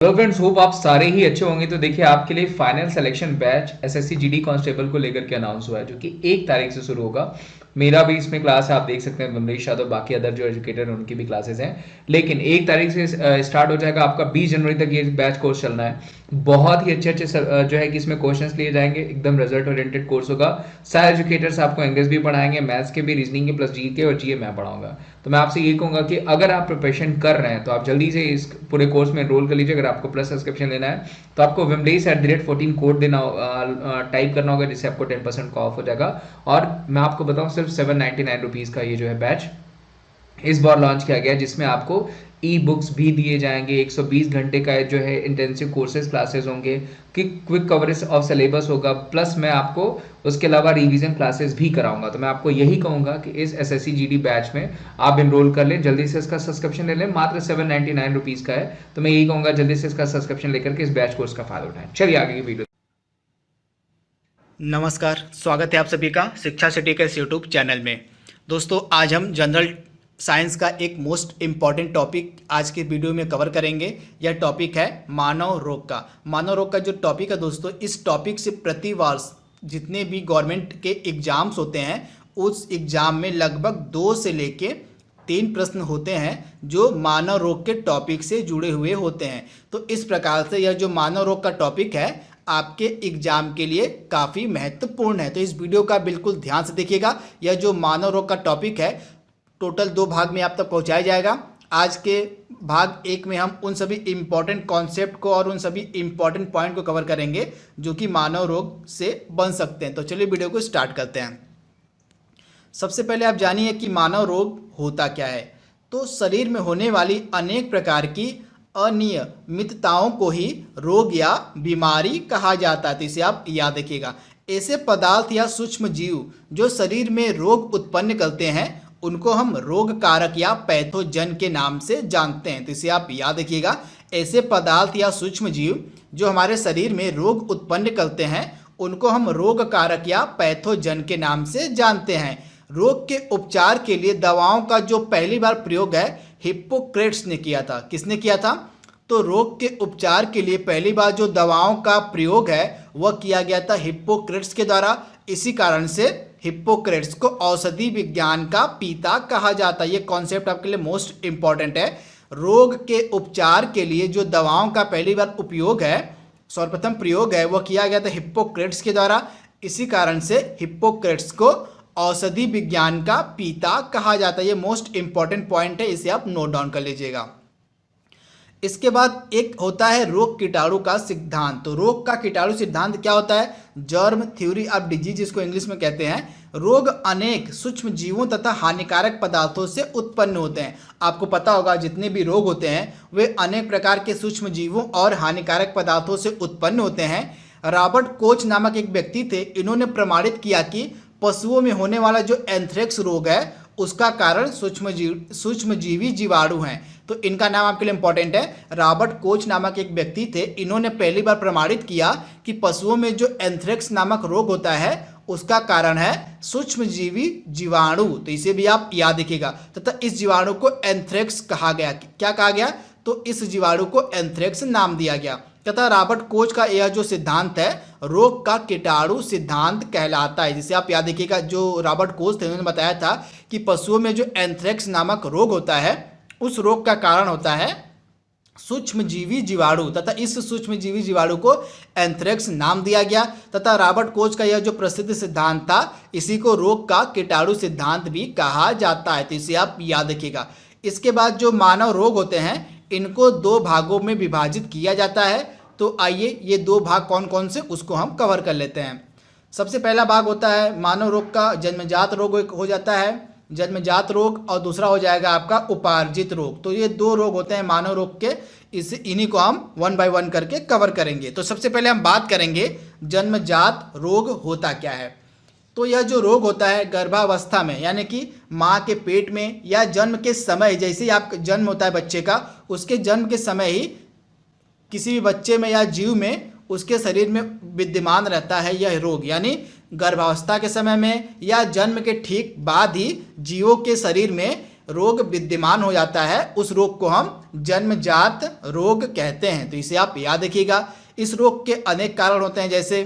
Hello friends, hope आप सारे ही अच्छे होंगे। तो देखिए, आपके लिए final selection batch SSC GD constable को लेकर के अनाउंस हुआ है, जो कि 1 तारीख से शुरू होगा। मेरा भी इसमें क्लास है, आप देख सकते हैं। विमलेश यादव, बाकी अदर जो एजुकेटर हैं उनकी भी क्लासेस हैं। लेकिन 1 तारीख से स्टार्ट हो जाएगा आपका। 20 जनवरी तक ये बैच कोर्स चलना है। बहुत ही अच्छे अच्छे जो है कि इसमें क्वेश्चंस लिए जाएंगे। एकदम रिजल्ट ओरिएंटेड कोर्स होगा। सारे एजुकेटर्स आपको इंग्लिश भी पढ़ाएंगे, मैथ्स के भी, रीजनिंग के प्लस जीके और जीए मैं पढ़ाऊंगा। तो मैं आपसे ये कहूंगा कि अगर आप प्रिपरेशन कर रहे हैं तो आप जल्दी से इस पूरे कोर्स में एनरोल कर लीजिए। अगर आपको प्लस सब्सक्रिप्शन लेना है तो आपको विमलेश@14 कोड देना, टाइप करना होगा, जिससे आपको 10% का ऑफ हो जाएगा। और मैं आपको बताऊं, सिर्फ 799 रुपीज़ का ये जो है बैच इस बार लॉन्च किया गया, जिसमें आपको ई बुक्स भी दिए जाएंगे। 120 घंटे का जो है इंटेंसिव कोर्सेज क्लासेस होंगे, कि क्विक कवरेज ऑफ सिलेबस होगा, प्लस मैं आपको उसके अलावा रिवीजन क्लासेस भी कराऊंगा। तो मैं आपको यही कहूंगा कि इस एसएससी जीडी बैच में आप इनरोल कर लें, जल्दी से इसका सब्सक्रिप्शन ले लें। मात्र 799 रुपीज़ का है। तो मैं यही कहूंगा, जल्दी से इसका सब्सक्रिप्शन लेकर के इस बैच कोर्स का फायदा उठाएं। चलिए आगे की वीडियो। नमस्कार, स्वागत है आप सभी का शिक्षा सिटी के इस यूट्यूब चैनल में। दोस्तों, आज हम जनरल साइंस का एक मोस्ट इम्पॉर्टेंट टॉपिक आज के वीडियो में कवर करेंगे। यह टॉपिक है मानव रोग का। मानव रोग का जो टॉपिक है दोस्तों, इस टॉपिक से प्रति वर्ष जितने भी गवर्नमेंट के एग्जाम्स होते हैं, उस एग्जाम में लगभग 2 से लेके 3 प्रश्न होते हैं जो मानव रोग के टॉपिक से जुड़े हुए होते हैं। तो इस प्रकार से यह जो मानव रोग का टॉपिक है आपके एग्जाम के लिए काफ़ी महत्वपूर्ण है। तो इस वीडियो का बिल्कुल ध्यान से देखिएगा। यह जो मानव रोग का टॉपिक है टोटल 2 भाग में आप तक पहुंचाया जाएगा। आज के भाग 1 में हम उन सभी इम्पॉर्टेंट कॉन्सेप्ट को और उन सभी इम्पॉर्टेंट पॉइंट को कवर करेंगे जो कि मानव रोग से बन सकते हैं। तो चलिए वीडियो को स्टार्ट करते हैं। सबसे पहले आप जानिए कि मानव रोग होता क्या है। तो शरीर में होने वाली अनेक प्रकार की अनियमितताओं को ही रोग या बीमारी कहा जाता है। तो इसे आप याद रखिएगा। ऐसे पदार्थ या सूक्ष्म जीव जो शरीर में रोग उत्पन्न करते हैं उनको हम रोग कारक या पैथोजन के नाम से जानते हैं। तो इसे आप याद रखिएगा। ऐसे पदार्थ या सूक्ष्म जीव जो हमारे शरीर में रोग उत्पन्न करते हैं उनको हम रोग कारक या पैथोजन के नाम से जानते हैं। रोग के उपचार के लिए दवाओं का जो पहली बार प्रयोग है हिप्पोक्रेट्स ने किया था। किसने किया था? तो रोग के उपचार के लिए पहली बार जो दवाओं का प्रयोग है वह किया गया था हिप्पोक्रेट्स के द्वारा। इसी कारण से हिप्पोक्रेट्स को औषधि विज्ञान का पिता कहा जाता है। ये कॉन्सेप्ट आपके लिए मोस्ट इंपॉर्टेंट है। रोग के उपचार के लिए जो दवाओं का पहली बार उपयोग है, सर्वप्रथम प्रयोग है, वह किया गया था हिप्पोक्रेट्स के द्वारा। इसी कारण से हिप्पोक्रेट्स को औषधि विज्ञान का पिता कहा जाता है। ये मोस्ट इंपॉर्टेंट पॉइंट है, इसे आप नोट डाउन कर लीजिएगा। इसके बाद एक होता है रोग कीटाणु का सिद्धांत। तो रोग का कीटाणु सिद्धांत क्या होता है? जर्म थ्योरी ऑफ डिजीज, जिसको इंग्लिश में कहते हैं। रोग अनेक सूक्ष्म जीवों तथा हानिकारक पदार्थों से उत्पन्न होते हैं। आपको पता होगा जितने भी रोग होते हैं वे अनेक प्रकार के सूक्ष्म जीवों और हानिकारक पदार्थों से उत्पन्न होते हैं। रॉबर्ट कोच नामक एक व्यक्ति थे। इन्होंने प्रमाणित किया कि पशुओं में होने वाला जो एंथ्रेक्स रोग है उसका कारण सूक्ष्मजीवी जीवाणु हैं। तो इनका नाम आपके लिए इंपॉर्टेंट है। रॉबर्ट कोच नामक एक व्यक्ति थे। इन्होंने पहली बार प्रमाणित किया कि पशुओं में जो एंथ्रेक्स नामक रोग होता है उसका कारण है सूक्ष्मजीवी जीवाणु। तो इसे भी आप याद रखिएगा। तथा इस जीवाणु को एंथ्रेक्स कहा गया। क्या कहा गया? तो इस जीवाणु को एंथ्रेक्स नाम दिया गया। तथा रॉबर्ट कोच का यह जो सिद्धांत है रोग का कीटाणु सिद्धांत कहलाता है, जिसे आप याद रखिएगा। जो रॉबर्ट कोच थे उन्होंने बताया था कि पशुओं में जो एंथ्रेक्स नामक रोग होता है उस रोग का कारण होता है सूक्ष्मजीवी जीवाणु, तथा इस सूक्ष्मजीवी जीवाणु को एंथ्रेक्स नाम दिया गया। तथा रॉबर्ट कोच का यह जो प्रसिद्ध सिद्धांत था इसी को रोग का कीटाणु सिद्धांत भी कहा जाता है। तो इसे आप याद रखिएगा। इसके बाद जो मानव रोग होते हैं इनको 2 भागों में विभाजित किया जाता है। तो आइए ये 2 भाग कौन कौन से उसको हम कवर कर लेते हैं। सबसे पहला भाग होता है मानव रोग का जन्मजात रोग हो जाता है, जन्मजात रोग, और दूसरा हो जाएगा आपका उपार्जित रोग। तो ये 2 रोग होते हैं मानव रोग के। इन्हीं को हम 1 बाय 1 करके कवर करेंगे। तो सबसे पहले हम बात करेंगे जन्मजात रोग होता क्या है। तो यह जो रोग होता है गर्भावस्था में, यानी कि माँ के पेट में या जन्म के समय, जैसे ही आपका जन्म होता है बच्चे का, उसके जन्म के समय ही किसी भी बच्चे में या जीव में उसके शरीर में विद्यमान रहता है यह रोग। यानी गर्भावस्था के समय में या जन्म के ठीक बाद ही जीवों के शरीर में रोग विद्यमान हो जाता है उस रोग को हम जन्मजात रोग कहते हैं। तो इसे आप याद रखिएगा। इस रोग के अनेक कारण होते हैं, जैसे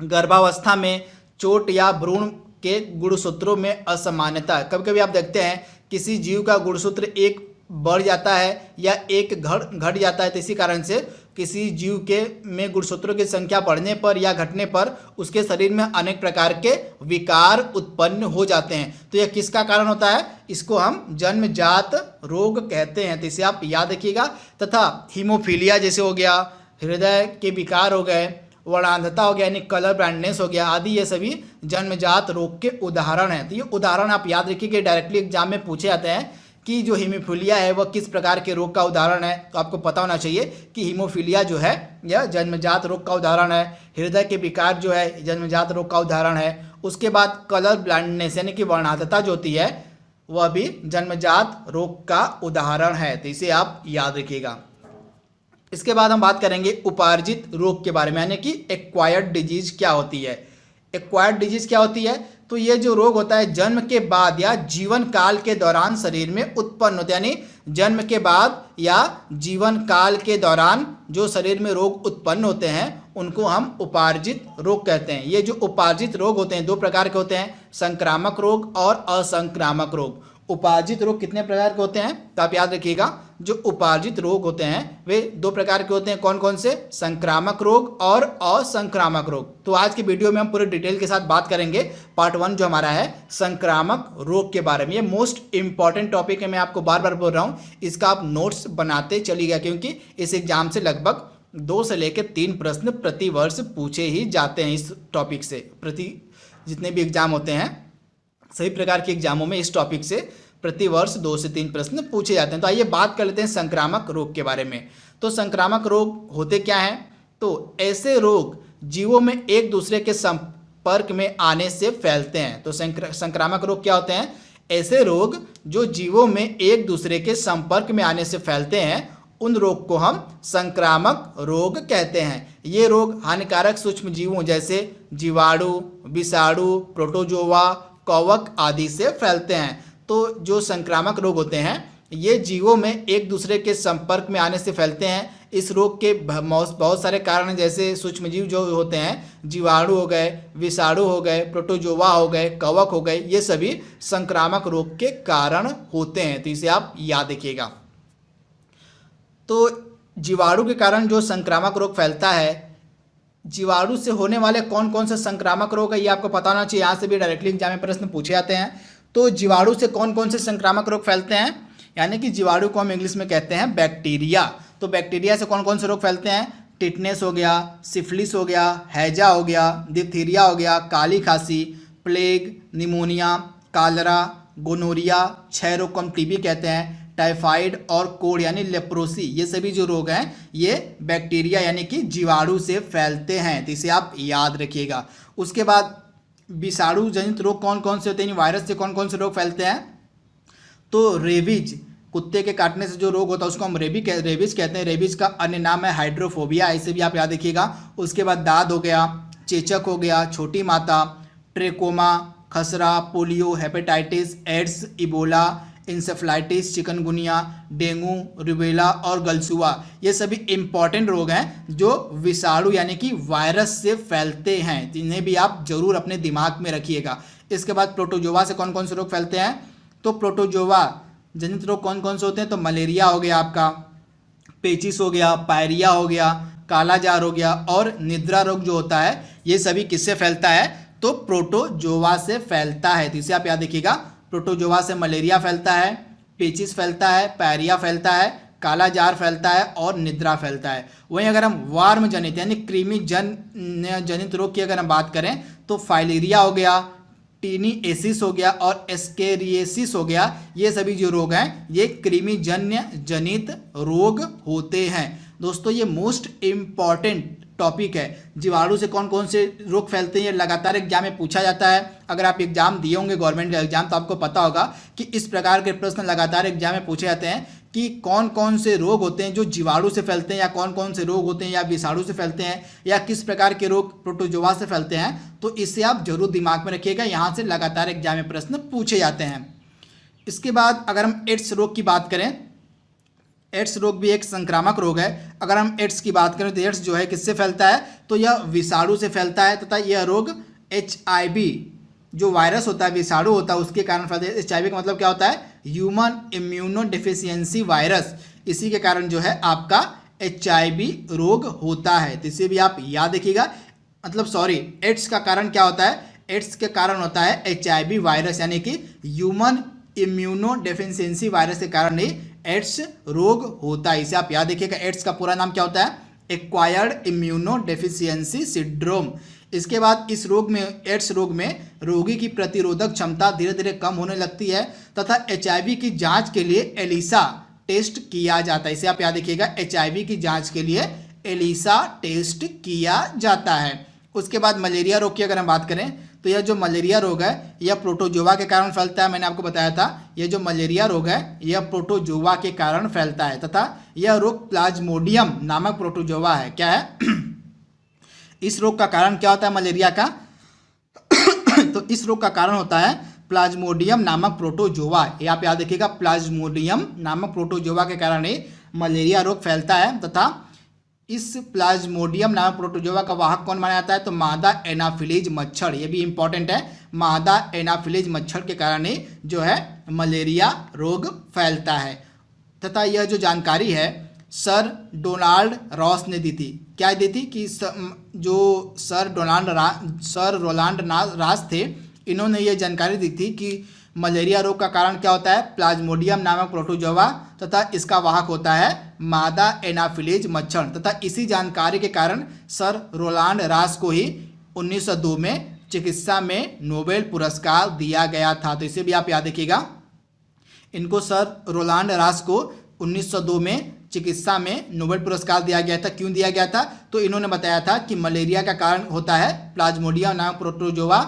गर्भावस्था में चोट या भ्रूण के गुणसूत्रों में असमानता। कभी कभी आप देखते हैं किसी जीव का गुणसूत्र एक बढ़ जाता है या एक घट जाता है, तो इसी कारण से किसी जीव के में गुणसूत्रों की संख्या बढ़ने पर या घटने पर उसके शरीर में अनेक प्रकार के विकार उत्पन्न हो जाते हैं। तो यह किसका कारण होता है? इसको हम जन्मजात रोग कहते हैं। तो इसे आप याद रखिएगा। तथा हीमोफीलिया जैसे हो गया, हृदय के विकार हो गए, वर्णांधता हो गया यानी कलर ब्लाइंडनेस हो गया आदि, ये सभी जन्मजात रोग के उदाहरण हैं। तो ये उदाहरण आप याद रखिए कि डायरेक्टली एग्जाम में पूछे जाते हैं कि जो हीमोफीलिया है वह किस प्रकार के रोग का उदाहरण है। तो आपको पता होना चाहिए कि हीमोफीलिया जो है यह जन्मजात रोग का उदाहरण है। हृदय के विकार जो है जन्मजात रोग का उदाहरण है। उसके बाद कलर ब्लाइंडनेस यानी कि वर्णांधता जो होती है वह भी जन्मजात रोग का उदाहरण है। तो इसे आप याद रखिएगा। इसके बाद हम बात करेंगे उपार्जित रोग के बारे में, यानी कि एक्वायर्ड डिजीज क्या होती है। एक्वायर्ड डिजीज क्या होती है? तो ये जो रोग होता है जन्म के बाद या जीवन काल के दौरान शरीर में उत्पन्न होता है, यानी जन्म के बाद या जीवन काल के दौरान जो शरीर में रोग उत्पन्न होते हैं उनको हम उपार्जित रोग कहते हैं। ये जो उपार्जित रोग होते हैं दो प्रकार के होते हैं, संक्रामक रोग और असंक्रामक रोग। उपार्जित रोग कितने प्रकार के होते हैं? तो आप याद रखिएगा, जो उपार्जित रोग होते हैं वे दो प्रकार के होते हैं। कौन कौन से? संक्रामक रोग और असंक्रामक रोग। तो आज की वीडियो में हम पूरे डिटेल के साथ बात करेंगे। पार्ट 1 जो हमारा है संक्रामक रोग के बारे में। ये मोस्ट इंपॉर्टेंट टॉपिक है, मैं आपको बार बार बोल रहा हूँ। इसका आप नोट्स बनाते चलिएगा, क्योंकि इस एग्जाम से लगभग 2 से लेकर 3 प्रश्न प्रति वर्ष पूछे ही जाते हैं इस टॉपिक से। प्रति जितने भी एग्जाम होते हैं सभी प्रकार के एग्जामों में इस टॉपिक से प्रति वर्ष 2 से 3 प्रश्न पूछे जाते हैं। तो आइए बात कर लेते हैं संक्रामक रोग के बारे में। तो संक्रामक रोग होते क्या हैं? तो ऐसे रोग जीवों में एक दूसरे के संपर्क में आने से फैलते हैं। तो संक्रामक रोग क्या होते हैं? ऐसे रोग जो जीवों में एक दूसरे के संपर्क में आने से फैलते हैं, उन रोग को हम संक्रामक रोग कहते हैं। ये रोग हानिकारक सूक्ष्म जीवों जैसे जीवाणु, विषाणु, प्रोटोजोआ, कवक आदि से फैलते हैं। तो जो संक्रामक रोग होते हैं ये जीवों में एक दूसरे के संपर्क में आने से फैलते हैं। इस रोग के बहुत सारे कारण हैं, जैसे सूक्ष्मजीव जो होते हैं, जीवाणु हो गए, विषाणु हो गए, प्रोटोजोआ हो गए, कवक हो गए, ये सभी संक्रामक रोग के कारण होते हैं। तो इसे आप याद रखिएगा। तो जीवाणु के कारण जो संक्रामक रोग फैलता है, जीवाणु से होने वाले कौन कौन से संक्रामक रोग है ये आपको पता होना चाहिए। यहाँ से भी डायरेक्टली एग्जाम में प्रश्न पूछे जाते हैं। तो जीवाणु से कौन कौन से संक्रामक रोग फैलते हैं, यानी कि जीवाणु को हम इंग्लिश में कहते हैं बैक्टीरिया। तो बैक्टीरिया से कौन कौन से रोग फैलते हैं? टिटनेस हो गया, सिफिलिस हो गया, हैजा हो गया, डिप्थीरिया हो गया, काली खांसी, प्लेग, निमोनिया, कालरा, गोनोरिया, क्षय रोग को हम टीबी कहते हैं, टाइफाइड और कोड़ यानी लेप्रोसी, ये सभी जो रोग हैं ये बैक्टीरिया यानी कि जीवाणु से फैलते हैं। तो इसे आप याद रखिएगा। उसके बाद विषाणु जनित रोग कौन कौन से होते हैं, वायरस से कौन कौन से रोग फैलते हैं? तो रेबीज, कुत्ते के काटने से जो रोग होता है उसको हम रेबीज कहते हैं। रेबीज का अन्य नाम है हाइड्रोफोबिया, इसे भी आप याद रखिएगा। उसके बाद दाद हो गया, चेचक हो गया, छोटी माता, ट्रेकोमा, खसरा, polio, hepatitis, AIDS, Ebola, encephalitis, chikungunya, dengue, rubella और गलसुआ, ये सभी इंपॉर्टेंट रोग हैं जो विषाणु यानी कि वायरस से फैलते हैं। इन्हें भी आप जरूर अपने दिमाग में रखिएगा। इसके बाद प्रोटोजोआ से कौन कौन से रोग फैलते हैं? तो प्रोटोजोआ जनित रोग कौन कौन से होते हैं? तो मलेरिया हो गया, आपका पेचिस हो गया, पायरिया हो गया, काला जार हो गया और निद्रा रोग जो होता है ये सभी किससे फैलता है? तो प्रोटोजोआ से फैलता है। तो इसे आप याद रखिएगा। प्रोटोजोआ से मलेरिया फैलता है, पेचिस फैलता है, पायरिया फैलता है, काला जार फैलता है और निद्रा फैलता है। वहीं अगर हम वार्म जनित यानी कृमि जनित रोग की अगर हम बात करें तो फाइलेरिया हो गया, टीनिएसिस हो गया और एस्केरिएसिस हो गया, ये सभी जो रोग हैं ये कृमि जनित रोग होते हैं। दोस्तों ये मोस्ट इम्पॉर्टेंट टॉपिक है। जीवाणु से कौन कौन से रोग फैलते हैं ये लगातार एग्जाम में पूछा जाता है। अगर आप एग्जाम दिए होंगे गवर्नमेंट का एग्जाम तो आपको पता होगा कि इस प्रकार के प्रश्न लगातार एग्जाम में पूछे जाते हैं कि कौन कौन से रोग होते हैं जो जीवाणु से फैलते हैं, या कौन कौन से रोग होते हैं या विषाणु से फैलते हैं, या किस प्रकार के रोग प्रोटोजोआ से फैलते हैं। तो इसे आप जरूर दिमाग में रखिएगा, यहाँ से लगातार एग्जाम में प्रश्न पूछे जाते हैं। इसके बाद अगर हम एड्स रोग की बात करें, एड्स रोग भी एक संक्रामक रोग है। अगर हम एड्स की बात करें तो एड्स जो है किससे फैलता है, तो यह विषाणु से फैलता है तथा यह रोग HIV जो वायरस होता है, विषाणु होता है, उसके कारण फैलता है। HIV का मतलब क्या होता है, ह्यूमन इम्यूनो डिफिशियंसी वायरस, इसी के कारण जो है आपका HIV रोग होता है। तो इसे भी आप याद रखिएगा। मतलब सॉरी, एड्स का कारण क्या होता है, एड्स के कारण होता है HIV वायरस, यानी कि ह्यूमन इम्यूनो डेफिशिएंसी वायरस के कारण ही एड्स रोग होता है। इसे आप याद रखिएगा। एड्स का पूरा नाम क्या होता है, एक्वायर्ड इम्यूनो डेफिशिएंसी सिंड्रोम। इसके बाद इस रोग में, एड्स रोग में रोगी की प्रतिरोधक क्षमता धीरे धीरे कम होने लगती है तथा HIV की जांच के लिए एलिसा टेस्ट किया जाता है। इसे आप याद रखिएगा, HIV की जांच के लिए एलिसा टेस्ट किया जाता है। उसके बाद मलेरिया रोग की अगर हम बात करें तो यह जो मलेरिया रोग है यह प्रोटोजोआ के कारण फैलता है। मैंने आपको बताया था, यह जो मलेरिया रोग है यह प्रोटोजोआ के कारण फैलता है तथा यह रोग प्लाज्मोडियम नामक प्रोटोजोआ है। क्या है इस रोग का कारण क्या होता है मलेरिया का तो इस रोग का कारण होता है प्लाज्मोडियम नामक प्रोटोजोआ। ये आप याद रखिएगा, प्लाज्मोडियम नामक प्रोटोजोआ के कारण ही मलेरिया रोग फैलता है तथा इस प्लाज्मोडियम नामक प्रोटोजोआ का वाहक कौन माना जाता है, तो मादा एनाफिलीज मच्छर। ये भी इंपॉर्टेंट है, मादा एनाफिलीज मच्छर के कारण ही जो है मलेरिया रोग फैलता है। तथा यह जो जानकारी है सर डोनाल्ड रॉस ने दी थी। क्या दी थी कि जो सर रोलांड रास थे, इन्होंने ये जानकारी दी थी कि मलेरिया रोग का कारण क्या होता है, प्लाज्मोडियम नामक प्रोटोजोआ तथा इसका वाहक होता है मादा एनाफिलीज मच्छर। तथा इसी जानकारी के कारण सर रोलांड रास को ही 1902 में चिकित्सा में नोबेल पुरस्कार दिया गया था। तो इसे भी आप याद रखिएगा, इनको सर रोलांड रास को 1902 में चिकित्सा में नोबेल पुरस्कार दिया गया था। क्यों दिया गया था, तो इन्होंने बताया था कि मलेरिया का कारण होता है प्लाज्मोडियम नामक प्रोटोजोआ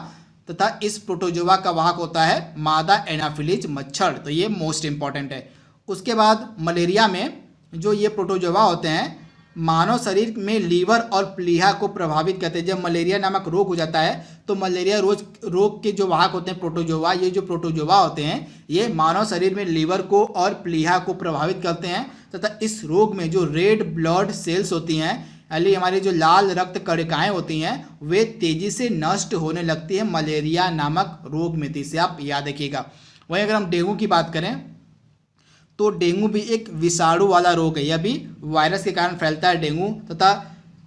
तथा इस प्रोटोजोआ का वाहक होता है मादा एनाफिलीज मच्छर। तो ये मोस्ट इंपॉर्टेंट है। उसके बाद मलेरिया में जो ये प्रोटोजोआ होते हैं मानव शरीर में लीवर और प्लीहा को प्रभावित करते हैं। जब मलेरिया नामक रोग हो जाता है तो मलेरिया रोग के जो वाहक होते हैं प्रोटोजोआ, ये जो प्रोटोजोआ होते हैं ये मानव शरीर में लीवर को और प्लीहा को प्रभावित करते हैं तथा इस रोग में जो रेड ब्लड सेल्स होती हैं, यानी हमारी जो लाल रक्त कणिकाएं होती हैं, वे तेजी से नष्ट होने लगती है मलेरिया नामक रोग में। इसे आप याद रखिएगा। वहीं अगर हम डेंगू की बात करें तो डेंगू भी एक विषाणु वाला रोग है। यह भी वायरस के कारण फैलता है डेंगू तथा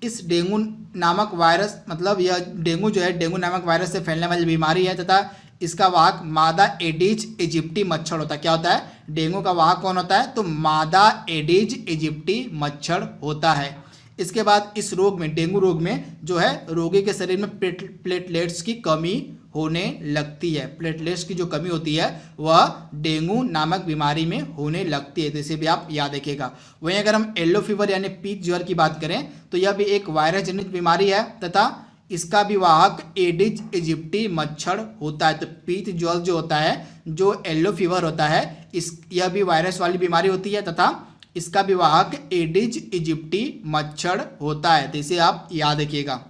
इस डेंगू नामक वायरस, मतलब यह डेंगू जो है डेंगू नामक वायरस से फैलने वाली बीमारी है तथा इसका वाहक मादा एडिज इजिप्टी मच्छर होता है। क्या होता है, डेंगू का वाहक कौन होता है, तो मादा एडिज इजिप्टी मच्छर होता है। इसके बाद इस रोग में, डेंगू रोग में जो है रोगी के शरीर में प्लेटलेट्स की कमी होने लगती है। प्लेटलेट्स की जो कमी होती है वह डेंगू नामक बीमारी में होने लगती है। तो इसे भी आप याद रखिएगा। वहीं अगर हम येलो फीवर यानी पीत ज्वर की बात करें तो यह भी एक वायरस जनित बीमारी है तथा इसका भी वाहक एडिज इजिप्टी मच्छर होता है। तो पीत ज्वर जो होता है, जो येलो फीवर होता है, यह भी वायरस वाली बीमारी होती है तथा इसका भी वाहक एडिज इजिप्टी मच्छर होता है। तो इसे आप याद रखिएगा।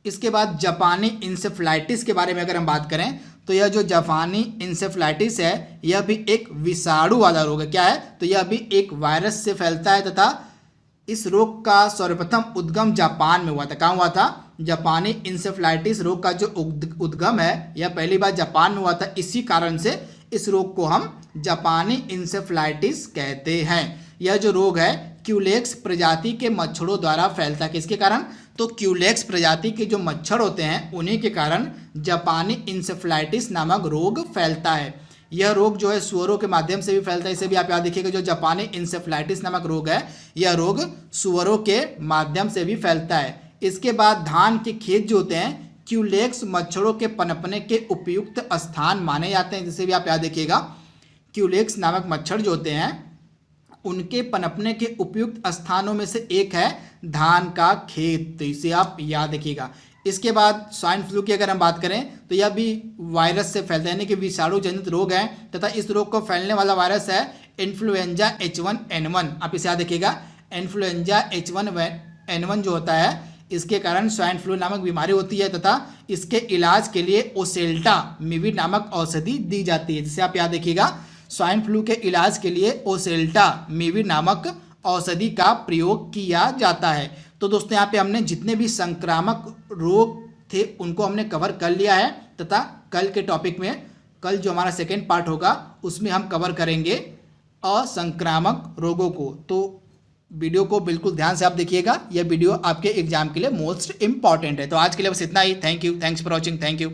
इसके बाद जापानी इंसेफ्लाइटिस के बारे में अगर हम बात करें तो यह जो जापानी इंसेफ्लाइटिस है यह भी एक विषाणु वाला रोग है। क्या है, तो यह भी एक वायरस से फैलता है तथा इस रोग का सर्वप्रथम उद्गम जापान में हुआ था। कहाँ हुआ था, जापानी इंसेफ्लाइटिस रोग का जो उद्गम है यह पहली बार जापान में हुआ था। इसी कारण से इस रोग को हम जापानी इंसेफ्लाइटिस कहते हैं। यह जो रोग है क्यूलेक्स प्रजाति के मच्छरों द्वारा फैलता है। किसके कारण, तो क्यूलेक्स प्रजाति के जो मच्छर होते हैं उन्हीं के कारण जापानी इंसेफ्लाइटिस नामक रोग फैलता है। यह रोग जो है सुअरों के माध्यम से भी फैलता है। इसे भी आप याद रखिएगा, जो जापानी इंसेफ्लाइटिस नामक रोग है यह रोग सुअरों के माध्यम से भी फैलता है। इसके बाद धान के खेत जो होते हैं क्यूलेक्स मच्छरों के पनपने के उपयुक्त स्थान माने जाते हैं। जिसे भी आप याद रखिएगा, क्यूलेक्स नामक मच्छर जो होते हैं उनके पनपने के उपयुक्त स्थानों में से एक है धान का खेत। तो इसे आप याद रखिएगा। इसके बाद स्वाइन फ्लू की अगर हम बात करें तो यह भी वायरस से फैलता है, यानी कि विषाणु जनित रोग है तथा इस रोग को फैलने वाला वायरस है इन्फ्लुएंजा H1N1। आप इसे याद रखिएगा, इन्फ्लुएंजा H1N1 जो होता है इसके कारण स्वाइन फ्लू नामक बीमारी होती है तथा इसके इलाज के लिए ओसेल्टामिविर नामक औषधि दी जाती है। जैसे आप यहाँ देखिएगा, स्वाइन फ्लू के इलाज के लिए ओसेल्टामिविर नामक औषधि का प्रयोग किया जाता है। तो दोस्तों यहाँ पे हमने जितने भी संक्रामक रोग थे उनको हमने कवर कर लिया है तथा कल के टॉपिक में, कल जो हमारा सेकेंड पार्ट होगा उसमें हम कवर करेंगे असंक्रामक रोगों को। तो वीडियो को बिल्कुल ध्यान से आप देखिएगा, यह वीडियो आपके एग्जाम के लिए मोस्ट इंपॉर्टेंट है। तो आज के लिए बस इतना ही। Thank you, thanks for watching, thank you.